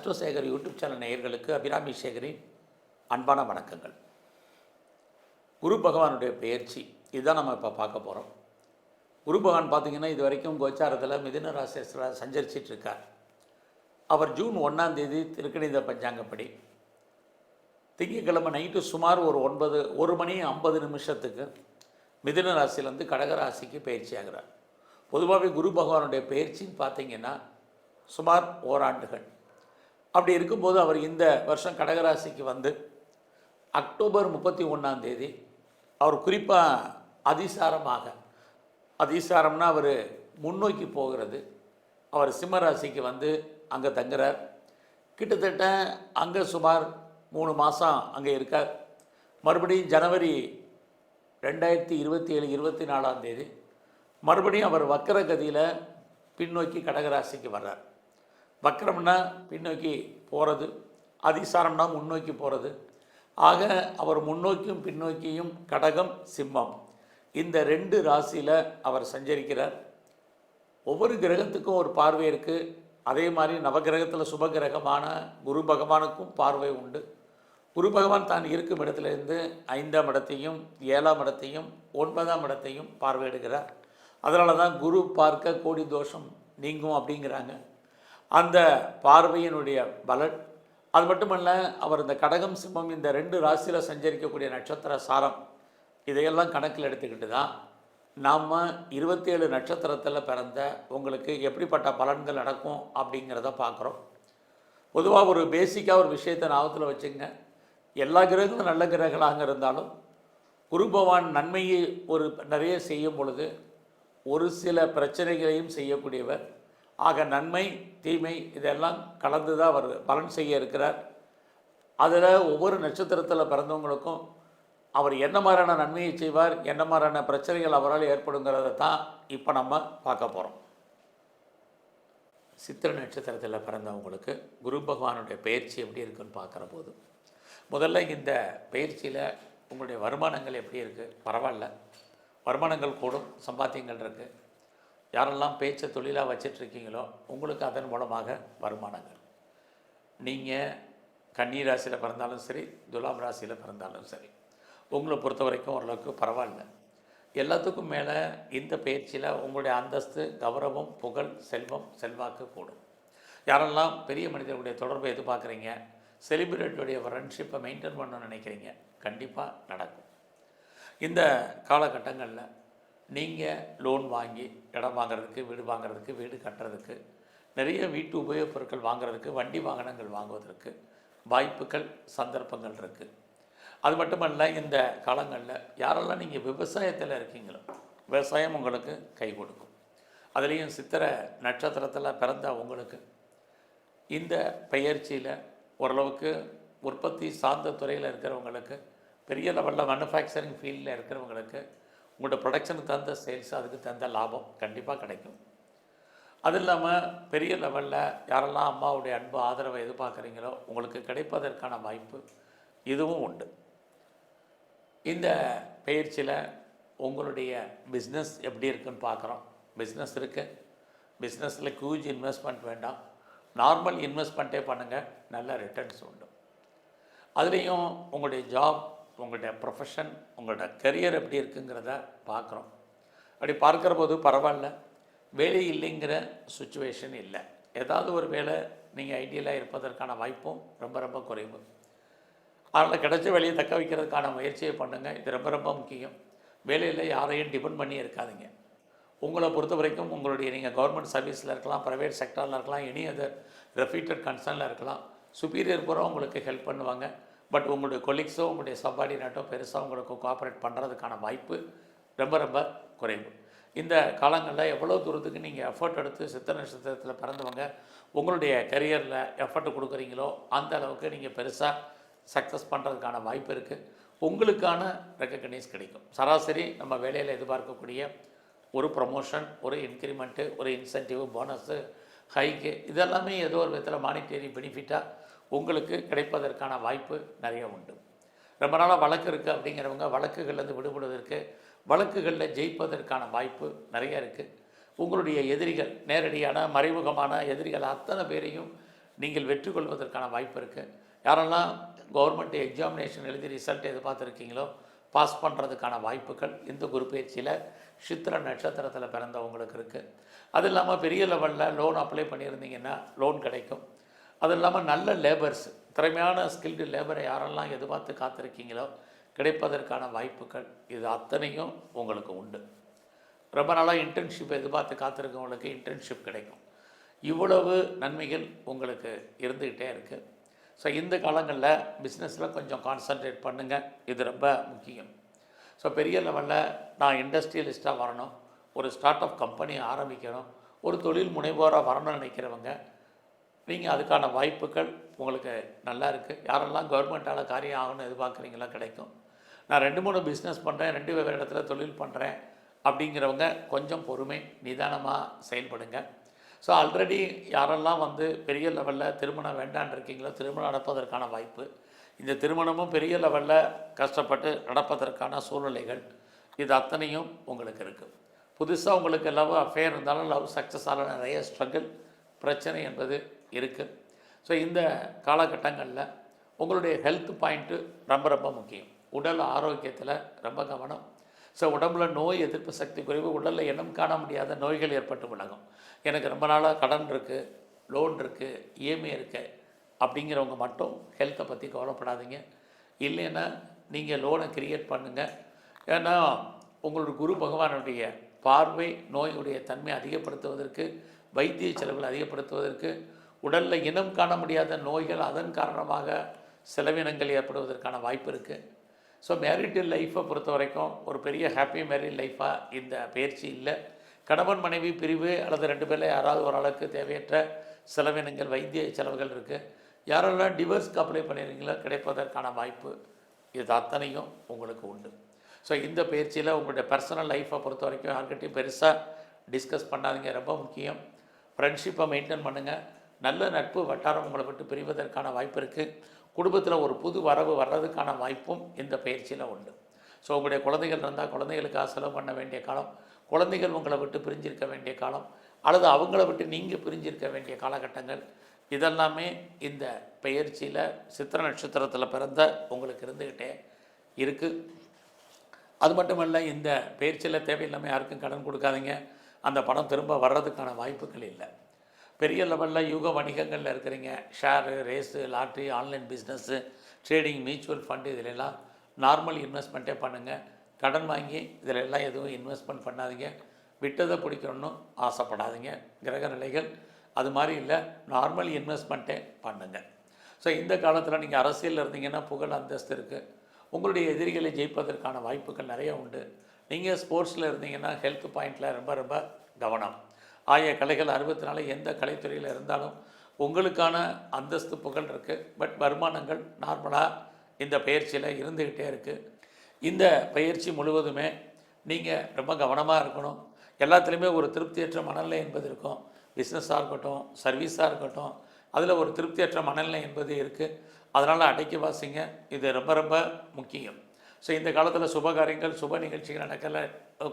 அஸ்ட்ரோசேகர் YouTube channel நேயர்களுக்கு அபிராமி சேகரின் அன்பான வணக்கங்கள். குரு பகவானுடைய பெயர்ச்சி இதுதான் நம்ம இப்போ பார்க்க போகிறோம். குரு பகவான் பார்த்திங்கன்னா இது வரைக்கும் கோச்சாரத்தில் மிதுன ராசியில் சஞ்சரிச்சிட்டு இருக்கார். அவர் ஜூன் 1ஆம் தேதி திருக்கணித பஞ்சாங்கப்படி திங்கட்கிழமை நைட்டு சுமார் ஒரு 1:50 மிதுன ராசியிலேருந்து கடகராசிக்கு பயிற்சி ஆகிறார். பொதுவாகவே குரு பகவானுடைய பயிற்சின்னு பார்த்திங்கன்னா சுமார் ஓராண்டுகள். அப்படி இருக்கும்போது அவர் இந்த வருஷம் கடகராசிக்கு வந்து அக்டோபர் 31ஆம் தேதி அவர் குறிப்பாக அதிசாரம்னா அவர் முன்னோக்கி போகிறது. அவர் சிம்மராசிக்கு வந்து அங்கே தங்குறார். கிட்டத்தட்ட அங்கே சுமார் 3 மாதம் அங்கே இருக்கார். மறுபடியும் ஜனவரி 2027 24ஆம் தேதி மறுபடியும் அவர் வக்கரகதியில் பின்னோக்கி கடகராசிக்கு வர்றார். வக்கரம்னா பின்னோக்கி போகிறது, அதிசாரம்னா முன்னோக்கி போகிறது. ஆக அவர் முன்னோக்கியும் பின்னோக்கியும் கடகம் சிம்மம் இந்த 2 ராசியில் அவர் சஞ்சரிக்கிறார். ஒவ்வொரு கிரகத்துக்கும் ஒரு பார்வை இருக்குது. அதே மாதிரி நவகிரகத்தில் சுபகிரகமான குரு பகவானுக்கும் பார்வை உண்டு. குரு பகவான் தான் இருக்கும் இடத்துலேருந்து 5ஆம் இடத்தையும் 7ஆம் இடத்தையும் 9ஆம் இடத்தையும் பார்வையிடுகிறார். அதனால தான் குரு பார்க்க கோடி தோஷம் நீங்கும் அப்படிங்கிறாங்க. அந்த பார்வையினுடைய பலன் அது மட்டுமல்ல, அவர் இந்த கடகம் சிம்மம் இந்த 2 ராசியில் சஞ்சரிக்கக்கூடிய நட்சத்திர சாரம் இதையெல்லாம் கணக்கில் எடுத்துக்கிட்டு தான் நாம் 27 நட்சத்திரத்தில் பிறந்த உங்களுக்கு எப்படிப்பட்ட பலன்கள் நடக்கும் அப்படிங்கிறத பார்க்குறோம். பொதுவாக ஒரு பேசிக்காக ஒரு விஷயத்தை ஞாபகத்தில் வச்சுங்க. எல்லா கிரகங்களும் நல்ல கிரகங்களாக இருந்தாலும் குரு பகவான் நன்மையை நிறைய செய்யும் பொழுது ஒரு சில பிரச்சனைகளையும் செய்யக்கூடியவர். ஆக நன்மை தீமை இதெல்லாம் கலந்து தான் அவர் பலன் செய்ய இருக்கிறார். அதில் ஒவ்வொரு நட்சத்திரத்தில் பிறந்தவங்களுக்கும் அவர் என்ன மாதிரியான நன்மையை செய்வார், என்ன மாதிரியான பிரச்சனைகள் அவரால் ஏற்படுங்கிறத தான் இப்போ நம்ம பார்க்க போகிறோம். சித்திரை நட்சத்திரத்தில் பிறந்தவங்களுக்கு குரு பகவானுடைய பயிற்சி எப்படி இருக்குன்னு பார்க்குற போது முதல்ல இந்த பயிற்சியில் உங்களுடைய வருமானங்கள் எப்படி இருக்குது? பரவாயில்ல, வருமானங்கள் கூடும், சம்பாத்தியங்கள் இருக்குது. யாரெல்லாம் பேச்சை தொழிலாக வச்சிட்ருக்கீங்களோ உங்களுக்கு அதன் மூலமாக வருமானங்கள். நீங்கள் கன்னி ராசியில் பிறந்தாலும் சரி, துலாம் ராசியில் பிறந்தாலும் சரி, உங்களை பொறுத்த வரைக்கும் ஓரளவுக்கு பரவாயில்ல. எல்லாத்துக்கும் மேலே இந்த பயிற்சியில் உங்களுடைய அந்தஸ்து, கௌரவம், புகழ், செல்வம், செல்வாக்கு கூடும். யாரெல்லாம் பெரிய மனிதர்களுடைய தொடர்பை எதிர்பார்க்குறீங்க, செலிபிரிட்டியுடைய ஃப்ரெண்ட்ஷிப்பை மெயின்டைன் பண்ணணும்னு நினைக்கிறீங்க, கண்டிப்பாக நடக்கும். இந்த காலகட்டங்களில் நீங்கள் லோன் வாங்கி இடம் வாங்கிறதுக்கு, வீடு வாங்கிறதுக்கு, வீடு கட்டுறதுக்கு, நிறைய வீட்டு உபயோகப் பொருட்கள் வாங்கிறதுக்கு, வண்டி வாகனங்கள் வாங்குவதற்கு வாய்ப்புகள், சந்தர்ப்பங்கள் இருக்குது. அது மட்டுமல்ல, இந்த காலங்களில் யாரெல்லாம் நீங்கள் விவசாயத்தில் இருக்கீங்களோ விவசாயம் உங்களுக்கு கை கொடுக்கும். அதுலேயும் சித்திரை நட்சத்திரத்தில் பிறந்த உங்களுக்கு இந்த பயிற்சியில் ஓரளவுக்கு உற்பத்தி சார்ந்த துறையில் இருக்கிறவங்களுக்கு, பெரிய லெவலில் மேனுஃபேக்சரிங் ஃபீல்டில் இருக்கிறவங்களுக்கு உங்களோட ப்ரொடக்ஷனுக்கு தகுந்த சேல்ஸ், அதுக்கு தகுந்த லாபம் கண்டிப்பாக கிடைக்கும். அது இல்லாமல் பெரிய லெவலில் யாரெல்லாம் அம்மாவுடைய அன்பு, ஆதரவை எதிர்பார்க்குறீங்களோ உங்களுக்கு கிடைப்பதற்கான வாய்ப்பு இதுவும் உண்டு. இந்த பயிற்சியில் உங்களுடைய பிஸ்னஸ் எப்படி இருக்குன்னு பார்க்குறோம். பிஸ்னஸ் இருக்குது. பிஸ்னஸில் ஹியூஜ் இன்வெஸ்ட்மெண்ட் வேண்டாம், நார்மல் இன்வெஸ்ட்மெண்ட்டே பண்ணுங்கள், நல்ல ரிட்டர்ன்ஸ் உண்டு. அதுலேயும் உங்களுடைய ஜாப், உங்களுடைய ப்ரொஃபஷன், உங்களோட கரியர் எப்படி இருக்குங்கிறத பார்க்குறோம். அப்படி பார்க்குற போது பரவாயில்ல, வேலை இல்லைங்கிற சுச்சுவேஷன் இல்லை. ஏதாவது ஒரு வேலை நீங்கள் ஐடியலாக இருப்பதற்கான வாய்ப்பும் ரொம்ப ரொம்ப குறைவு. அதனால் கிடைச்ச வேலையை தக்க வைக்கிறதுக்கான முயற்சியை பண்ணுங்கள். இது ரொம்ப ரொம்ப முக்கியம். வேலையில் யாரையும் டிபெண்ட் பண்ணி இருக்காதிங்க. உங்களை பொறுத்த வரைக்கும் நீங்கள் கவர்மெண்ட் சர்வீஸில் இருக்கலாம், ப்ரைவேட் செக்டரில் இருக்கலாம், எனி அதர் ரெப்யூட்டட் கன்சர்னில் இருக்கலாம். சுப்பீரியர் பூரா உங்களுக்கு ஹெல்ப் பண்ணுவாங்க. பட் உங்களுடைய கொலீக்ஸோ உங்களுடைய சப்பார்டினேட்டோ பெருசாக உங்களுக்கு கோஆப்ரேட் பண்ணுறதுக்கான வாய்ப்பு ரொம்ப ரொம்ப குறைவு. இந்த காலங்களில் எவ்வளோ தூரத்துக்கு நீங்கள் எஃபர்ட் எடுத்து சித்திரை நட்சத்திரத்தில் பிறந்தவங்க உங்களுடைய கரியரில் எஃபர்ட் கொடுக்குறீங்களோ அந்த அளவுக்கு நீங்கள் பெருசாக சக்ஸஸ் பண்ணுறதுக்கான வாய்ப்பு இருக்குது. உங்களுக்கான ரெக்கக்னைஸ் கிடைக்கும். சராசரி நம்ம வேலையில் எதிர்பார்க்கக்கூடிய ஒரு ப்ரமோஷன், ஒரு இன்க்ரிமெண்ட்டு, ஒரு இன்சென்டிவ், போனஸு, ஹைக்கு இதெல்லாமே ஏதோ ஒரு விதத்தில் மானிட்டரி பெனிஃபிட்டாக உங்களுக்கு கிடைப்பதற்கான வாய்ப்பு நிறைய உண்டு. ரொம்ப நாளாக வழக்கு இருக்குது அப்படிங்கிறவங்க வழக்குகள்லேருந்து விடுபடுவதற்கு, வழக்குகளில் ஜெயிப்பதற்கான வாய்ப்பு நிறைய இருக்குது. உங்களுடைய எதிரிகள், நேரடியான மறைமுகமான எதிரிகள் அத்தனை பேரையும் நீங்கள் வெற்றி கொள்வதற்கான வாய்ப்பு இருக்குது. யாரெல்லாம் கவர்மெண்ட் எக்ஸாமினேஷன் எழுதி ரிசல்ட் எதிர்பார்த்துருக்கீங்களோ பாஸ் பண்ணுறதுக்கான வாய்ப்புகள் இந்த குரு பயிற்சியில் சித்திர நட்சத்திரத்தில் பிறந்தவங்களுக்கு இருக்குது. அது இல்லாமல் பெரிய லெவலில் லோன் அப்ளை பண்ணியிருந்தீங்கன்னா லோன் கிடைக்கும். அது இல்லாமல் நல்ல லேபர்ஸ், திறமையான ஸ்கில்டு லேபரை யாரெல்லாம் எதிர்பார்த்து காத்திருக்கீங்களோ கிடைப்பதற்கான வாய்ப்புகள் இது அத்தனையும் உங்களுக்கு உண்டு. ரொம்ப நாளாக இன்டர்ன்ஷிப் எதிர்பார்த்து காத்திருக்கவங்களுக்கு இன்டர்ன்ஷிப் கிடைக்கும். இவ்வளவு நன்மைகள் உங்களுக்கு இருந்துக்கிட்டே இருக்குது. ஸோ இந்த காலங்களில் பிஸ்னஸில் கொஞ்சம் கான்சன்ட்ரேட் பண்ணுங்கள், இது ரொம்ப முக்கியம். ஸோ பெரிய லெவலில் நான் இண்டஸ்ட்ரியலிஸ்ட்டாக வரணும், ஒரு ஸ்டார்ட் அப் கம்பெனி ஆரம்பிக்கணும், ஒரு தொழில் முனைவோராக வரணும்னு நினைக்கிறவங்க நீங்கள் அதுக்கான வாய்ப்புகள் உங்களுக்கு நல்லா இருக்குது. யாரெல்லாம் கவர்மெண்ட்டால் காரியம் ஆகணும்னு எதிர்பார்க்குறீங்களா கிடைக்கும். நான் 2-3 பிஸ்னஸ் பண்ணுறேன், 2 வெவ்வேறு இடத்துல தொழில் பண்ணுறேன் அப்படிங்கிறவங்க கொஞ்சம் பொறுமை நிதானமாக செயல்படுங்க. ஸோ ஆல்ரெடி யாரெல்லாம் பெரிய லெவலில் திருமணம் வேண்டான்னு இருக்கீங்களோ திருமணம் நடப்பதற்கான வாய்ப்பு, இந்த திருமணமும் பெரிய லெவலில் கஷ்டப்பட்டு நடப்பதற்கான சூழ்நிலைகள் இது அத்தனையும் உங்களுக்கு இருக்குது. புதுசாக உங்களுக்கு லவ் அஃபேர் இருந்தாலும் லவ் சக்ஸஸ் ஆக நிறைய ஸ்ட்ரகிள் பிரச்சனை என்பது இருக்குது. ஸோ இந்த காலகட்டங்களில் உங்களுடைய ஹெல்த் பாயிண்ட்டு ரொம்ப ரொம்ப முக்கியம். உடல் ஆரோக்கியத்தில் ரொம்ப கவனம். ஸோ உடம்புல நோய் எதிர்ப்பு சக்தி குறைவு, உடலில் இனம் காண முடியாத நோய்கள் ஏற்பட்டு விலகும். எனக்கு ரொம்ப நாளாக கடன் இருக்குது, லோன் இருக்குது, இஎம்ஐ இருக்குது அப்படிங்கிறவங்க மட்டும் ஹெல்த்தை பற்றி கவலைப்படாதீங்க. இல்லைன்னா நீங்கள் லோனை கிரியேட் பண்ணுங்கள். ஏன்னா உங்களுடைய குரு பகவானுடைய பார்வை நோயுடைய தன்மை அதிகப்படுத்துவதற்கு, வைத்திய செலவுகள் அதிகப்படுத்துவதற்கு, உடலில் இனம் காண முடியாத நோய்கள் அதன் காரணமாக செலவினங்கள் ஏற்படுவதற்கான வாய்ப்பு இருக்குது. ஸோ மேரிட்டல் லைஃப்பை பொறுத்த வரைக்கும் ஒரு பெரிய ஹாப்பி மேரிட் லைஃபாக இந்த பயிற்சி இல்லை. கணவன் மனைவி பிரிவு அல்லது 2 பேரில் யாராவது ஒரு ஆளுக்கு தேவையற்ற செலவினங்கள், வைத்திய செலவுகள் இருக்குது. யாரெல்லாம் டிவோர்ஸ்க்கு அப்ளை பண்ணியிருக்கீங்களோ கிடைப்பதற்கான வாய்ப்பு இது அத்தனையும் உங்களுக்கு உண்டு. ஸோ இந்த பயிற்சியில் உங்களுடைய பர்சனல் லைஃப்பை பொறுத்த வரைக்கும் யார்கிட்டையும் பெருசாக டிஸ்கஸ் பண்ணாதீங்க, ரொம்ப முக்கியம். ஃப்ரெண்ட்ஷிப்பை மெயின்டைன் பண்ணுங்கள். நல்ல நட்பு வட்டாரம் உங்களை விட்டு பிரிவதற்கான வாய்ப்பு இருக்குது. குடும்பத்தில் ஒரு புது வரவு வர்றதுக்கான வாய்ப்பும் இந்த பயிற்சியில் உண்டு. ஸோ உங்களுடைய குழந்தைகள் இருந்தால் குழந்தைகளுக்காக செலவு பண்ண வேண்டிய காலம், குழந்தைகள் உங்களை விட்டு பிரிஞ்சிருக்க வேண்டிய காலம், அல்லது அவங்கள விட்டு நீங்கள் பிரிஞ்சிருக்க வேண்டிய காலகட்டங்கள் இதெல்லாமே இந்த பயிற்சியில் சித்திர நட்சத்திரத்தில் பிறந்த உங்களுக்கு இருந்துக்கிட்டே இருக்குது. அது மட்டுமல்ல, இந்த பயிற்சியில் தேவையில்லாமல் யாருக்கும் கடன் கொடுக்காதீங்க. அந்த பணம் திரும்ப வர்றதுக்கான வாய்ப்புகள் இல்லை. பெரிய லெவலில் யூக வணிகங்களில் இருக்கிறீங்க, share, race, lottery, online business, trading, mutual fund, இதிலெல்லாம் நார்மல் இன்வெஸ்ட்மெண்ட்டே பண்ணுங்கள். கடன் வாங்கி இதிலெல்லாம் எதுவும் இன்வெஸ்ட்மெண்ட் பண்ணாதீங்க. விட்டதை பிடிக்கணும்னு ஆசைப்படாதீங்க. கிரக நிலைகள் அது மாதிரி இல்லை, நார்மல் இன்வெஸ்ட்மெண்ட்டே பண்ணுங்கள். ஸோ இந்த காலத்தில் நீங்கள் அரசியலில் இருந்தீங்கன்னா புகழ் அந்தஸ்து இருக்குது. உங்களுடைய எதிரிகளை ஜெயிப்பதற்கான வாய்ப்புகள் நிறைய உண்டு. நீங்கள் ஸ்போர்ட்ஸில் இருந்தீங்கன்னா ஹெல்த் பாயிண்டில் ரொம்ப ரொம்ப கவனம். ஆய கலைகள் 64 எந்த கலைத்துறையில் இருந்தாலும் உங்களுக்கான அந்தஸ்து புகழ் இருக்குது. பட் வருமானங்கள் நார்மலாக இந்த பயிற்சியில் இருந்துக்கிட்டே இருக்குது. இந்த பயிற்சி முழுவதுமே நீங்கள் ரொம்ப கவனமாக இருக்கணும். எல்லாத்துலேயுமே ஒரு திருப்தியற்ற மனநிலை என்பது இருக்கும். பிஸ்னஸாக இருக்கட்டும், சர்வீஸாக இருக்கட்டும், அதில் ஒரு திருப்தியற்ற மனநிலை என்பது இருக்குது. அதனால் அடக்கி வாசிங்க, இது ரொம்ப ரொம்ப முக்கியம். ஸோ இந்த காலத்தில் சுப காரியங்கள், சுப நிகழ்ச்சிகள் நடக்கலை,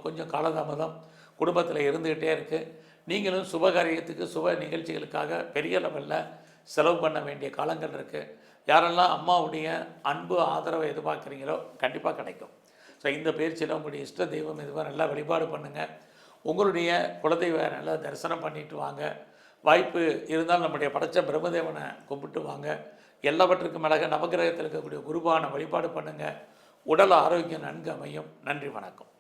கொஞ்சம் காலதாமதம் குடும்பத்தில் இருந்துக்கிட்டே இருக்குது. நீங்களும் சுப காரியத்துக்கு, சுப நிகழ்ச்சிகளுக்காக பெரிய லெவலில் செலவு பண்ண வேண்டிய காலங்கள் இருக்குது. யாரெல்லாம் அம்மாவுடைய அன்பு ஆதரவை எதிர்பார்க்குறீங்களோ கண்டிப்பாக கிடைக்கும். ஸோ இந்த பயிற்சியில் உங்களுடைய இஷ்ட தெய்வம் எதுவாக நல்லா வழிபாடு பண்ணுங்கள். உங்களுடைய குலதெய்வ நல்லா தரிசனம் பண்ணிட்டு வாங்க. வாய்ப்பு இருந்தால் நம்முடைய படைத்த பிரம்மதேவனை கும்பிட்டு வாங்க. எல்லாவற்றுக்கும் மேலாக நவகிரகத்தில் இருக்கக்கூடிய குருபானை வழிபாடு பண்ணுங்கள். உடல் ஆரோக்கியம் நன்கு அமையும். நன்றி, வணக்கம்.